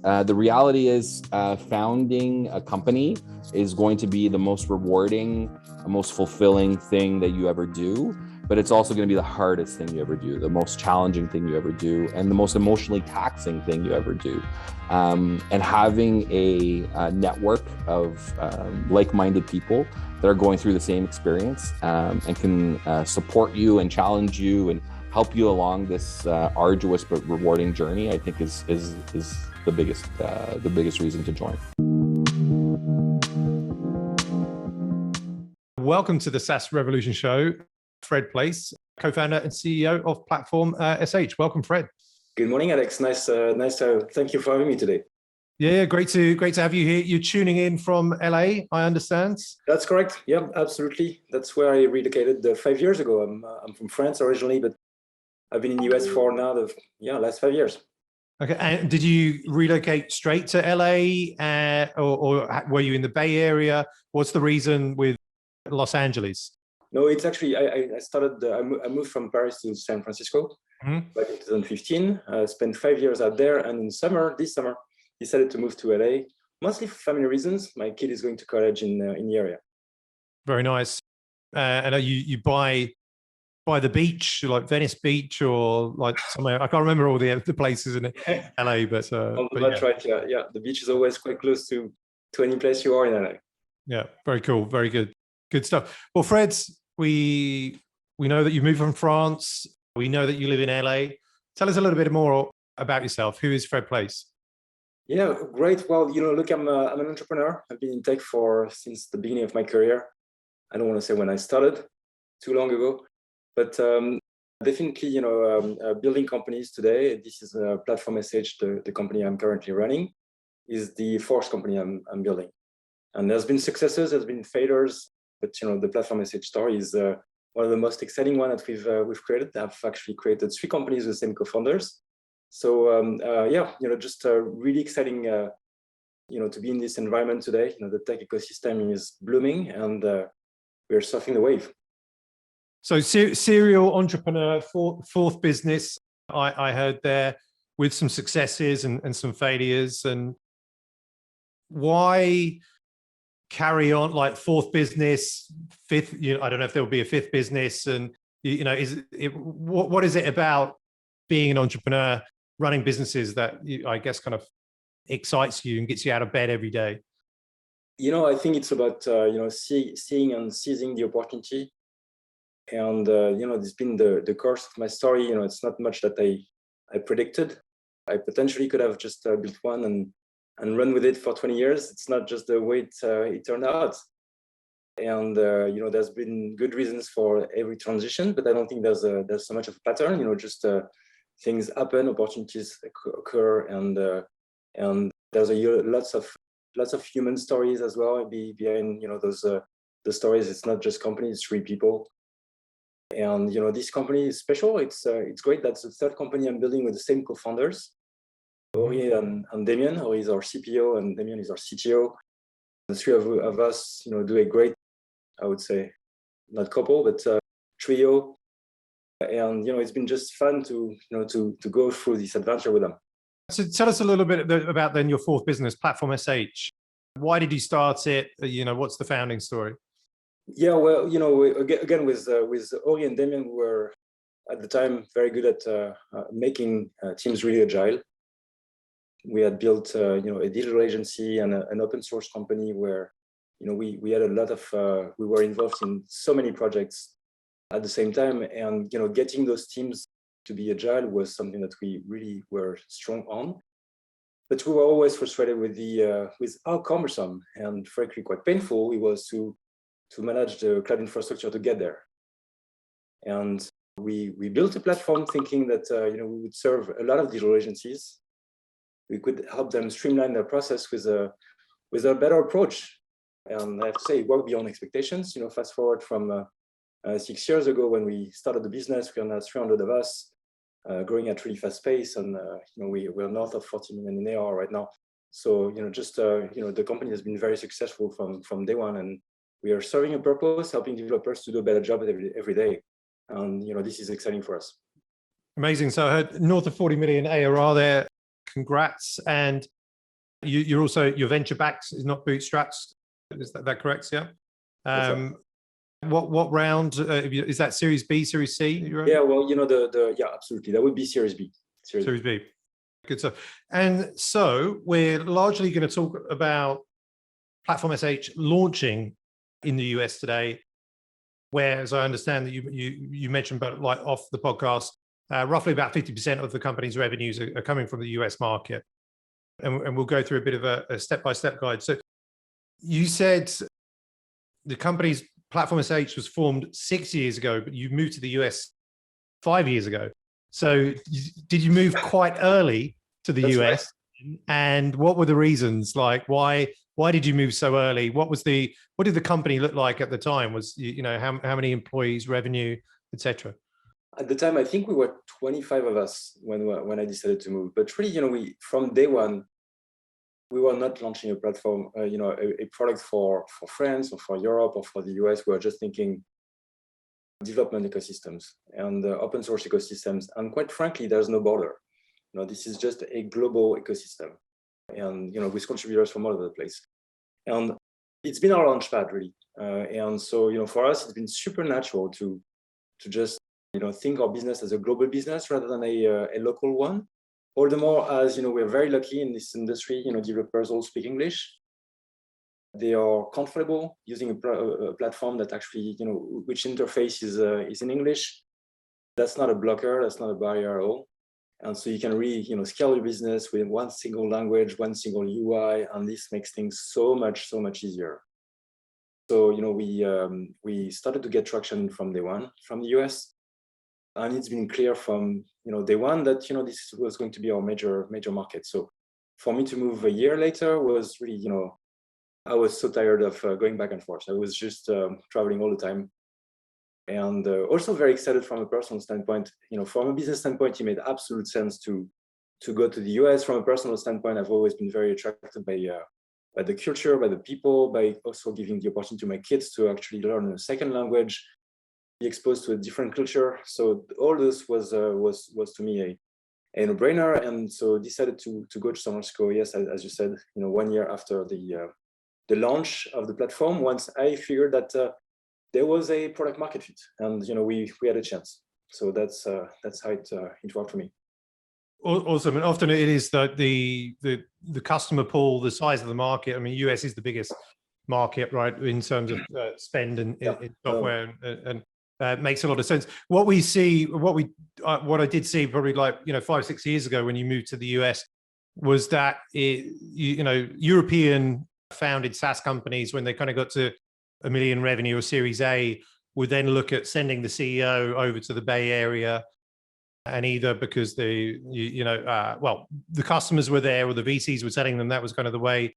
The reality is founding a company is going to be the most rewarding, most fulfilling thing that you ever do, but it's also going to be the hardest thing you ever do, the most challenging thing you ever do, and the most emotionally taxing thing you ever do. And having a network of like-minded people that are going through the same experience and can support you and challenge you and help you along this arduous but rewarding journey, I think is the biggest reason to join. Welcome to the SaaS Revolution Show. Fred Plais, co-founder and CEO of Platform.sh. Welcome, Fred. Good morning, Alex. Nice to thank you for having me today. Yeah, great to have you here. You're tuning in from LA, I understand. That's correct. Yeah, absolutely. That's where I relocated 5 years ago. I'm from France originally, but I've been in the US for now the last 5 years. Okay, and did you relocate straight to LA, or were you in the Bay Area? What's the reason with Los Angeles? No, it's actually I moved from Paris to San Francisco back in 2015. Spent 5 years out there, and this summer, decided to move to LA, mostly for family reasons. My kid is going to college in the area. Very nice. And you by the beach, like Venice Beach, or like somewhere? I can't remember all the places in LA, but that's right. Yeah. The beach is always quite close to any place you are in LA. Yeah, very cool, very good stuff. Well, Fred, we know that you moved from France. We know that you live in LA. Tell us a little bit more about yourself. Who is Fred Plais? Yeah, great. Well, look, I'm an entrepreneur. I've been in tech since the beginning of my career. I don't want to say when I started, too long ago, but definitely, building companies today. This is Platform.sh, the company I'm currently running, is the fourth company I'm building. And there's been successes, there's been failures, but the Platform.sh story is one of the most exciting one that we've created. I've actually created 3 companies with the same co-founders. So just really exciting, to be in this environment today. The tech ecosystem is blooming, and we're surfing the wave. So serial entrepreneur, fourth business, I heard there, with some successes and some failures. And why carry on, like fourth business, fifth? I don't know if there will be a fifth business. And what is it about being an entrepreneur, running businesses, that I guess kind of excites you and gets you out of bed every day? I think it's about seeing and seizing the opportunity. And it's been the course of my story. It's not much that I predicted. I potentially could have just built one and run with it for 20 years. It's not just the way it turned out. And there's been good reasons for every transition, but I don't think there's so much of a pattern. Things happen, opportunities occur, and there's lots of human stories as well behind those the stories. It's not just companies, it's 3 people. And this company is special. It's great. That's the third company I'm building with the same co-founders, Ori and Damien. Ori is our CPO and Damien is our CTO. The 3 of us, do a great, I would say, not couple, but trio. And it's been just fun to go through this adventure with them. So tell us a little bit about then your fourth business, Platform.sh. Why did you start it? What's the founding story? Yeah, well, again with Ori and Damien, we were at the time very good at making teams really agile. We had built a digital agency and an open source company where we had a lot of we were involved in so many projects at the same time, and getting those teams to be agile was something that we really were strong on. But we were always frustrated with how cumbersome and frankly quite painful it was to manage the cloud infrastructure to get there. And we built a platform thinking that we would serve a lot of digital agencies. We could help them streamline their process with a better approach. And I have to say, it worked beyond expectations. Fast forward from 6 years ago when we started the business, we are now 300 of us, growing at really fast pace, and we're north of 40 million in ARR right now. So the company has been very successful from day one, and we are serving a purpose, helping developers to do a better job every day. And this is exciting for us. Amazing. So I heard north of 40 million ARR there. Congrats. And You're venture backed, is not bootstrapped. Is that correct? Yeah. What round is that? Series B, Series C? Yeah, well, yeah, absolutely. That would be Series B. Series B. Good stuff. And so we're largely going to talk about Platform.sh launching in the US today, where, as I understand that you mentioned, but like off the podcast, roughly about 50% of the company's revenues are coming from the US market. And we'll go through a bit of a step-by-step guide. So you said the company's Platform.sh was formed 6 years ago, but you moved to the US 5 years ago. So did you move quite early to the US? Right. And what were the reasons? Like, why did you move so early? What did the company look like at the time? Was, how many employees, revenue, etc.? At the time, I think we were 25 of us when I decided to move. But really, we from day one, we were not launching a platform, a product for France or for Europe or for the US. We were just thinking development ecosystems and open source ecosystems. And quite frankly, there's no border. This is just a global ecosystem, and with contributors from all over the place. And it's been our launchpad really. And so for us, it's been super natural to just think our business as a global business rather than a local one. All the more as we're very lucky in this industry. Developers all speak English. They are comfortable using a platform that actually which interface is in English. That's not a blocker. That's not a barrier at all. And so you can really scale your business with one single language, one single UI, and this makes things so much easier. So we started to get traction from day one from the US. And it's been clear from day one that this was going to be our major market. So for me to move a year later was really I was so tired of going back and forth. I was just traveling all the time, and also very excited from a personal standpoint. From a business standpoint, it made absolute sense to go to the US. From a personal standpoint, I've always been very attracted by the culture, by the people, by also giving the opportunity to my kids to actually learn a second language, be exposed to a different culture. So all this was to me a no-brainer, and so decided to go to San Francisco. Yes, as you said, 1 year after the launch of the platform. Once I figured that there was a product market fit, and we had a chance. So that's how it worked for me. Awesome. And often it is that the customer pool, the size of the market. I mean, US is the biggest market, right, in terms of spend in software, and makes a lot of sense. What I did see probably 5-6 years ago when you moved to the US was that European founded SaaS companies, when they kind of got to $1 million revenue or Series A, would then look at sending the CEO over to the Bay Area, and either because the customers were there or the VCs were telling them that was kind of the way.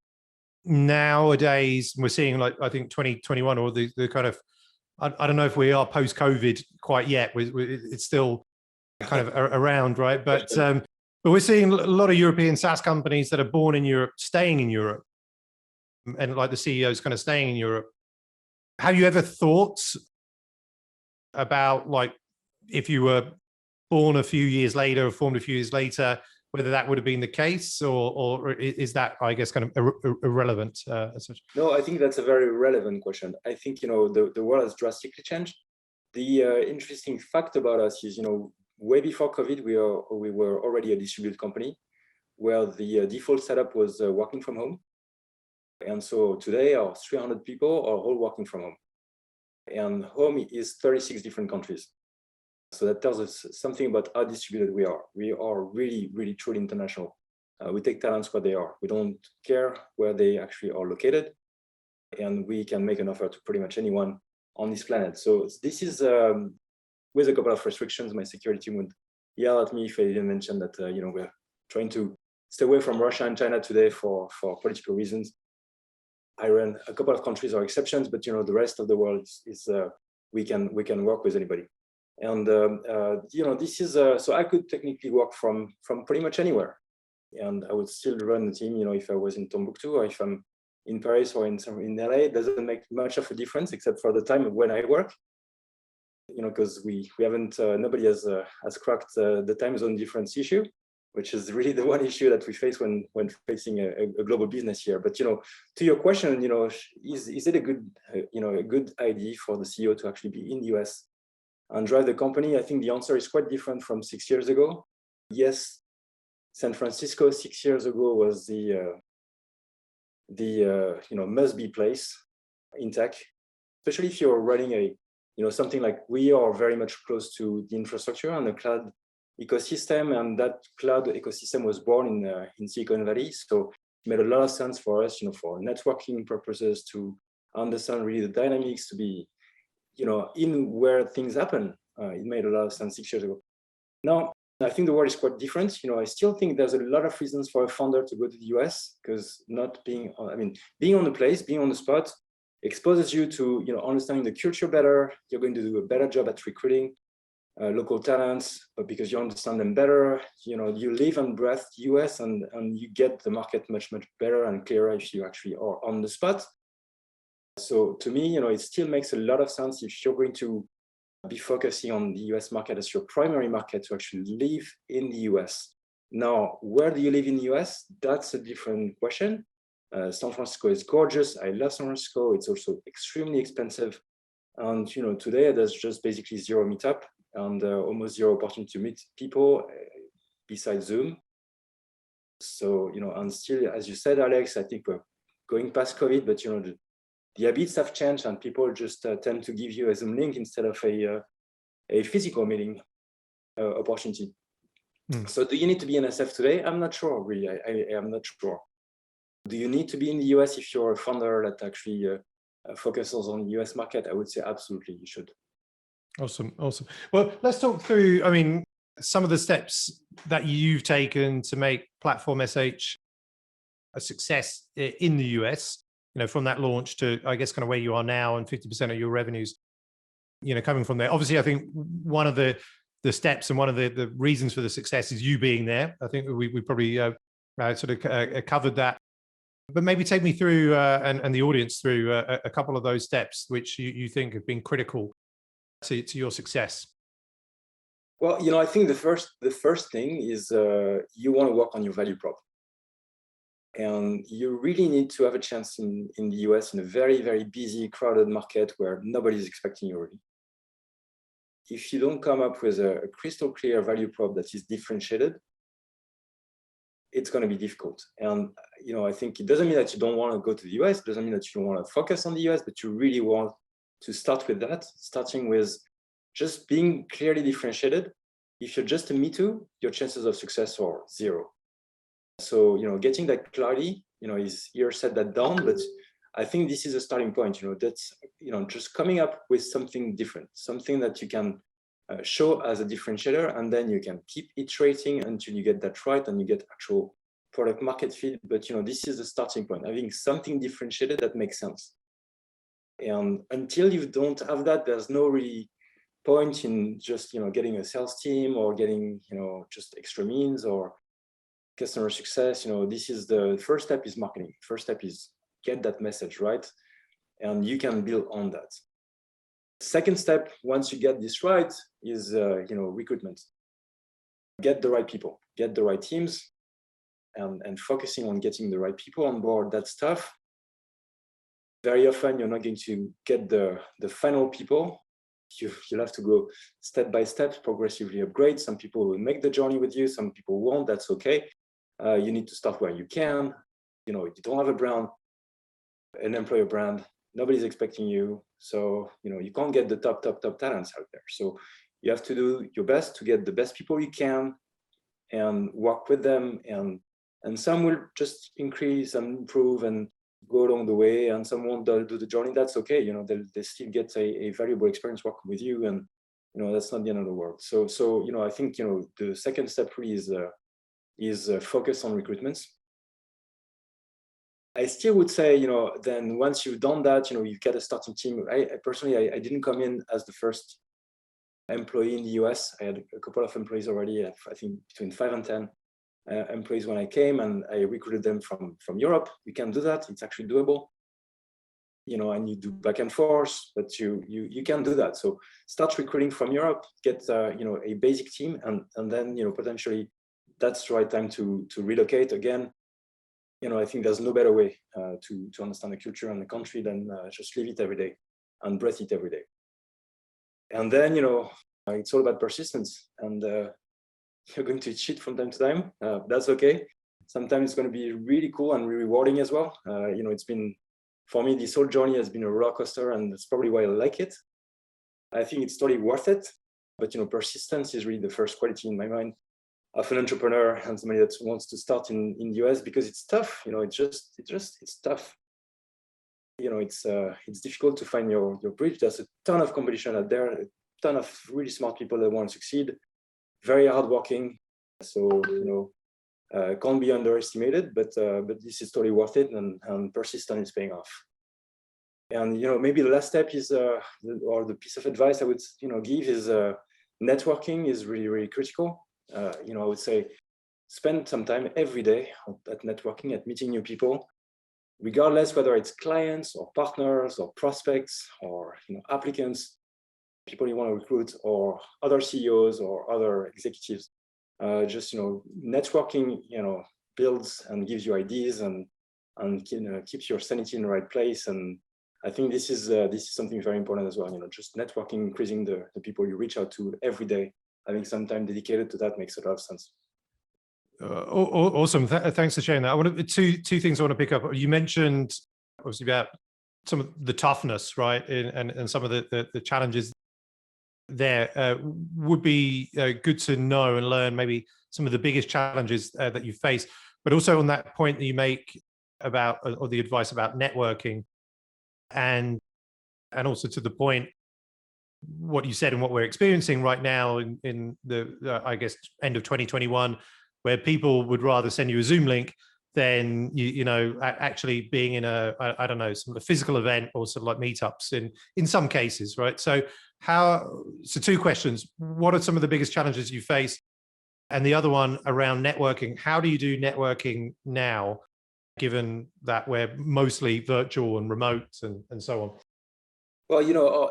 Nowadays, we're seeing I think 2021 or the kind of, I don't know if we are post-COVID quite yet. It's still kind of around, right? But we're seeing a lot of European SaaS companies that are born in Europe, staying in Europe, and the CEOs kind of staying in Europe. Have you ever thought about if you were born a few years later or formed a few years later, whether that would have been the case, or is that, I guess, kind of irrelevant as such? No, I think that's a very relevant question. I think the world has drastically changed. The interesting fact about us is way before COVID, we were already a distributed company where the default setup was working from home. And so today our 300 people are all working from home, and home is 36 different countries. So that tells us something about how distributed we are. We are really, really truly international. We take talents where they are. We don't care where they actually are located, and we can make an offer to pretty much anyone on this planet. So this is with a couple of restrictions. My security team would yell at me if I didn't mention that we're trying to stay away from Russia and China today for political reasons. Iran, a couple of countries are exceptions, but the rest of the world is we can work with anybody. And this is so I could technically work from pretty much anywhere, and I would still run the team. If I was in Timbuktu or if I'm in Paris or in LA, it doesn't make much of a difference except for the time when I work. Because we haven't nobody has cracked the time zone difference issue. which is really the one issue that we face when facing a global business here. But to your question, is it a good idea for the CEO to actually be in the US and drive the company? I think the answer is quite different from 6 years ago. Yes, San Francisco 6 years ago was the must-be place in tech, especially if you're running something like we are very much close to the infrastructure and the cloud ecosystem, and that cloud ecosystem was born in Silicon Valley. So it made a lot of sense for us, for networking purposes, to understand really the dynamics, to be, in where things happen. It made a lot of sense 6 years ago. Now, I think the world is quite different. I still think there's a lot of reasons for a founder to go to the US, because being on the place, being on the spot, exposes you to, understanding the culture better. You're going to do a better job at recruiting local talents, but because you understand them better, you live and breathe US, and you get the market much, much better and clearer if you actually are on the spot. So to me, it still makes a lot of sense if you're going to be focusing on the US market as your primary market, to actually live in the US. Now, where do you live in the US? That's a different question. San Francisco is gorgeous. I love San Francisco. It's also extremely expensive. And today there's just basically zero meetup and almost zero opportunity to meet people besides Zoom. So, and still, as you said, Alex, I think we're going past COVID, but the habits have changed, and people just tend to give you a Zoom link instead of a physical meeting opportunity. So do you need to be in SF today? I'm not sure, really. I am not sure. Do you need to be in the US if you're a founder that actually focuses on the US market? I would say absolutely, you should. Awesome. Well, let's talk through, some of the steps that you've taken to make Platform.sh a success in the US, from that launch to, I guess, kind of where you are now and 50% of your revenues, coming from there. Obviously, I think one of the steps and one of the reasons for the success is you being there. I think we probably sort of covered that. But maybe take me through and the audience through a couple of those steps which you think have been critical to your success. Well, I think the first thing is you want to work on your value prop. And you really need to have a chance in the US, in a very, very busy, crowded market where nobody's expecting you really. If you don't come up with a crystal clear value prop that is differentiated, it's going to be difficult. And, I think it doesn't mean that you don't want to go to the US, it doesn't mean that you don't want to focus on the US, but you really want to start with that, starting with just being clearly differentiated. If you're just a me too, your chances of success are zero. So, getting that clarity, is here said that down, but I think this is a starting point, that's, just coming up with something different, something that you can show as a differentiator, and then you can keep iterating until you get that right and you get actual product market fit. But, this is the starting point, having something differentiated that makes sense. And until you don't have that, there's no really point in just, getting a sales team or getting, just extra means or customer success. This is the first step is marketing. First step is get that message right, and you can build on that. Second step, once you get this right, is recruitment. Get the right people, get the right teams, and focusing on getting the right people on board. That's tough. Very often, you're not going to get the final people. You'll have to go step by step, progressively upgrade. Some people will make the journey with you, some people won't. That's okay. You need to start where you can. You don't have a brand, an employer brand. Nobody's expecting you. So, you can't get the top talents out there. So you have to do your best to get the best people you can and work with them. And some will just increase and improve and go along the way, and some won't do the journey. That's okay. They still get a valuable experience working with you, and that's not the end of the world. So I think the second step really is focus on recruitments. I still would say then once you've done that, you've got a starting team. I personally didn't come in as the first employee in the US. I had a couple of employees already. I think between 5 and 10 employees when I came, and I recruited them from Europe. You can do that. It's actually doable. And you do back and forth, but you can do that. So start recruiting from Europe, get a basic team, and then potentially that's the right time to relocate again. I think there's no better way to understand the culture and the country than just live it every day and breathe it every day. And then, it's all about persistence, and you're going to cheat from time to time. That's okay. Sometimes it's going to be really cool and really rewarding as well. It's been, for me, this whole journey has been a roller coaster, and that's probably why I like it. I think it's totally worth it. But, persistence is really the first quality in my mind of an entrepreneur and somebody that wants to start in the US, because it's tough. It's tough. It's difficult to find your bridge. There's a ton of competition out there, a ton of really smart people that want to succeed, very hardworking. So, can't be underestimated, but this is totally worth it, and persistence is paying off. And, maybe the last step is, or the piece of advice I would, give is networking is really, really critical. I would say spend some time every day at networking, at meeting new people, regardless whether it's clients or partners or prospects or applicants, people you want to recruit, or other CEOs or other executives. Just networking builds and gives you ideas and keeps your sanity in the right place. And I think this is something very important as well. Just networking, increasing the people you reach out to every day. Having some time dedicated to that makes a lot of sense. Awesome. Thanks for sharing that. I want two things I want to pick up. You mentioned obviously about some of the toughness, right, and some of the challenges there. Would be good to know and learn maybe some of the biggest challenges that you face, but also on that point that you make about, or the advice about networking, and also to the point, what you said and what we're experiencing right now in the I guess end of 2021, where people would rather send you a Zoom link than actually being in I don't know, some physical event, or sort of like meetups in some cases, right? So two questions: what are some of the biggest challenges you face? And the other one around networking: how do you do networking now, given that we're mostly virtual and remote and so on? Well,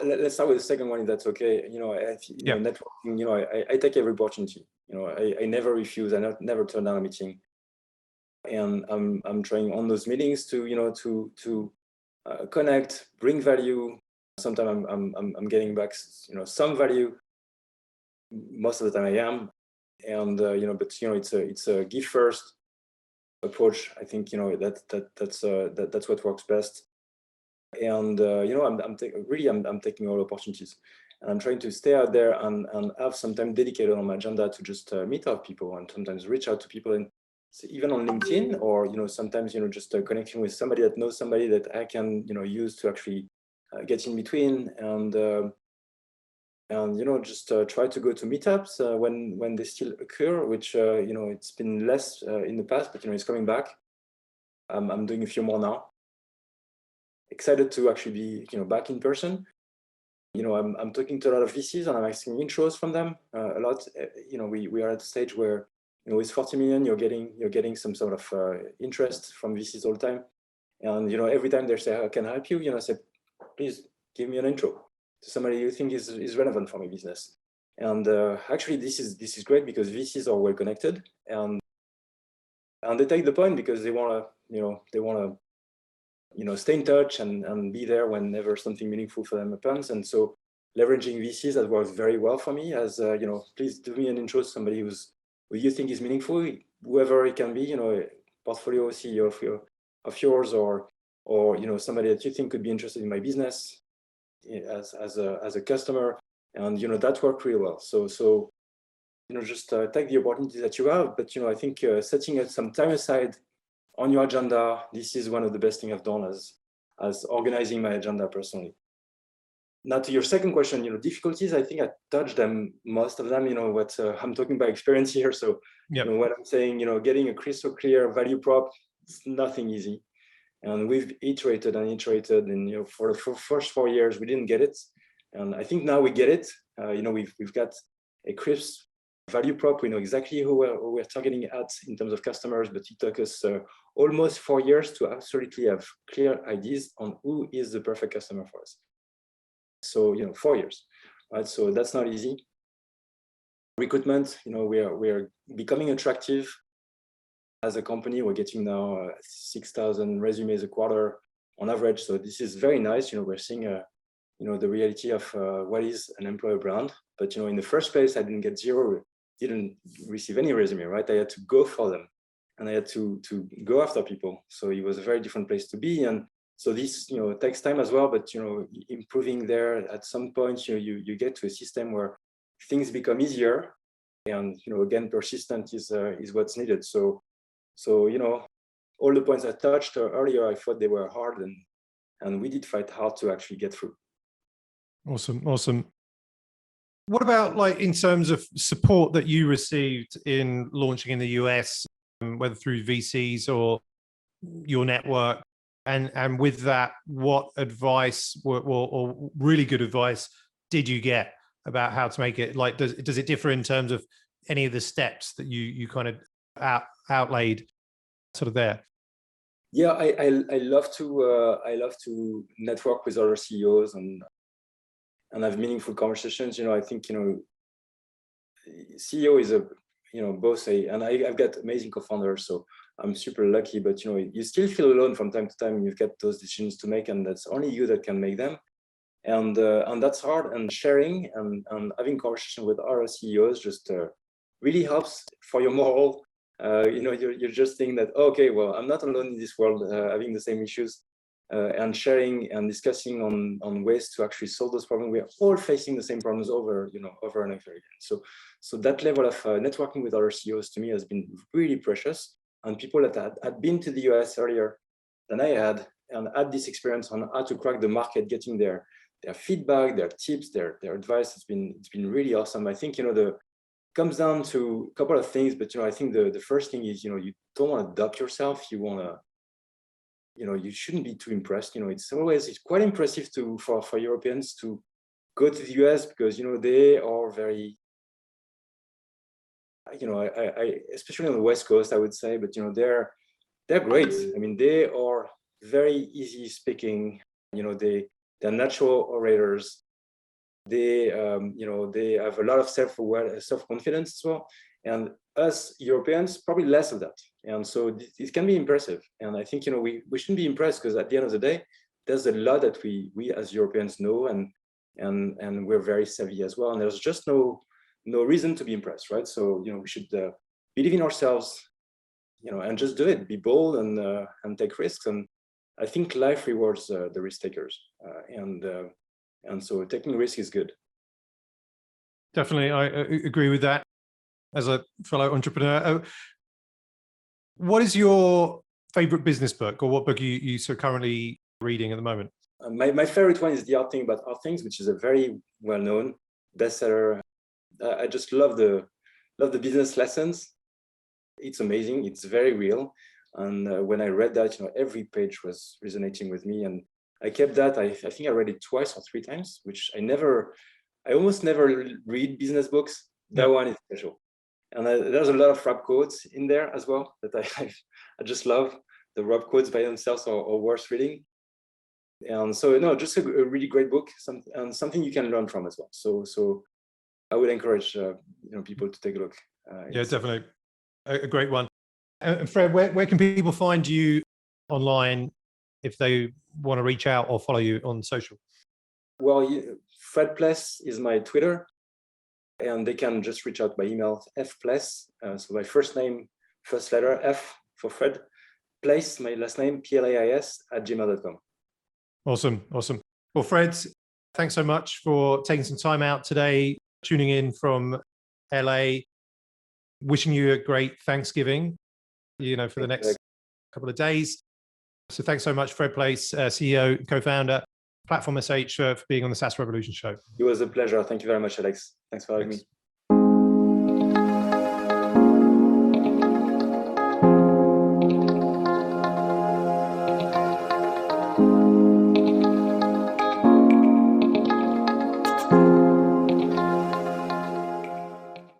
let's start with the second one, if that's okay. Networking, I take every opportunity. I never refuse. I never turn down a meeting, and I'm trying on those meetings to connect, bring value. Sometimes I'm getting back some value. Most of the time I am, and but it's a give first approach. I think that's what works best. And I'm taking all opportunities, and I'm trying to stay out there and have some time dedicated on my agenda to just meet up people, and sometimes reach out to people, and even on LinkedIn, or sometimes just connecting with somebody that knows somebody that I can use to actually get in between, and just try to go to meetups when they still occur, which it's been less in the past, but it's coming back. I'm doing a few more now. Excited to actually be back in person. I'm talking to a lot of VCs, and I'm asking intros from them a lot. We are at a stage where with 40 million you're getting some sort of interest from VCs all the time, and every time they say, "How can I help you?" I say, "Please give me an intro to somebody you think is relevant for my business." And actually this is great, because VCs are well connected, and they take the point, because they want to stay in touch and be there whenever something meaningful for them happens. And so leveraging VCs, that works very well for me, as please do me an intro to somebody who you think is meaningful, whoever it can be, a portfolio CEO of yours, or somebody that you think could be interested in my business as a customer. And that worked really well. So just take the opportunities that you have. But I think setting some time aside on your agenda, this is one of the best things I've done as organizing my agenda personally. Now, to your second question, difficulties, I think I touched them, most of them. What I'm talking by experience here. So what I'm saying, getting a crystal clear value prop, it's nothing easy. And we've iterated, and for the first 4 years we didn't get it, and I think now we get it. We've got a crisp value prop. We know exactly who we're targeting at in terms of customers, but it took us almost 4 years to absolutely have clear ideas on who is the perfect customer for us. So 4 years, right? So that's not easy. recruitment, we are becoming attractive as a company. We're getting now 6,000 resumes a quarter on average. So this is very nice. We're seeing the reality of what is an employer brand. But in the first place, I didn't receive any resume, right? I had to go for them, and I had to go after people. So it was a very different place to be. And so this takes time as well. But improving there, at some point, you get to a system where things become easier, and again, persistent is what's needed. So all the points I touched earlier, I thought they were hard, and we did fight hard to actually get through. Awesome. What about like in terms of support that you received in launching in the US, whether through VCs or your network? And with that, what advice or really good advice did you get about how to make it? Like, does it differ in terms of any of the steps that you kind of outlaid sort of there? Yeah, I love to network with other CEOs and have meaningful conversations. I think CEO is and I've got amazing co-founders, so I'm super lucky. But you still feel alone from time to time. You've got those decisions to make, and that's only you that can make them. And that's hard. And sharing and having conversation with other CEOs just really helps for your moral. You're just thinking that, okay, well, I'm not alone in this world having the same issues, and sharing and discussing on ways to actually solve those problems. We are all facing the same problems over and over again. So that level of networking with other CEOs to me has been really precious. And people that had been to the US earlier than I had and had this experience on how to crack the market, getting their feedback, their tips, their advice, it's been really awesome. I think comes down to a couple of things, but I think the first thing is you don't want to doubt yourself. You want to you shouldn't be too impressed. It's quite impressive for Europeans to go to the US, because they are very I especially on the West Coast, I would say, but they're great. I mean, they are very easy speaking. They're natural orators. They they have a lot of self-confidence as well, and us Europeans probably less of that. And so it can be impressive. And I think we shouldn't be impressed, because at the end of the day, there's a lot that we as Europeans know, and we're very savvy as well. And there's just no reason to be impressed, right? So we should believe in ourselves, and just do it. Be bold and take risks. And I think life rewards the risk takers, and so taking risk is good. Definitely, I agree with that. As a fellow entrepreneur, what is your favorite business book, or what book you so currently reading at the moment? My favorite one is The Art Thing About Art Things, which is a very well-known bestseller. I just love the business lessons. It's amazing. It's very real. And when I read that, every page was resonating with me, and I kept that. I think I read it twice or three times, which I almost never read business books. That one is special. And there's a lot of rap quotes in there as well that I just love. The rap quotes by themselves are worth reading. And so just a really great book, and something you can learn from as well. So I would encourage people to take a look. Yeah, definitely a great one. And Fred, where can people find you online if they want to reach out or follow you on social? Well, Fred Plais is my Twitter, and they can just reach out by email, fplais. So my first name, first letter, F for Fred, Plais, my last name, PLAIS @gmail.com. Awesome. Well, Fred, thanks so much for taking some time out today, tuning in from LA. Wishing you a great Thanksgiving, for the next couple of days. So thanks so much, Fred Plais, CEO, co-founder, Platform.sh, for being on the SaaS Revolution show. It was a pleasure. Thank you very much, Alex. Thanks for having me.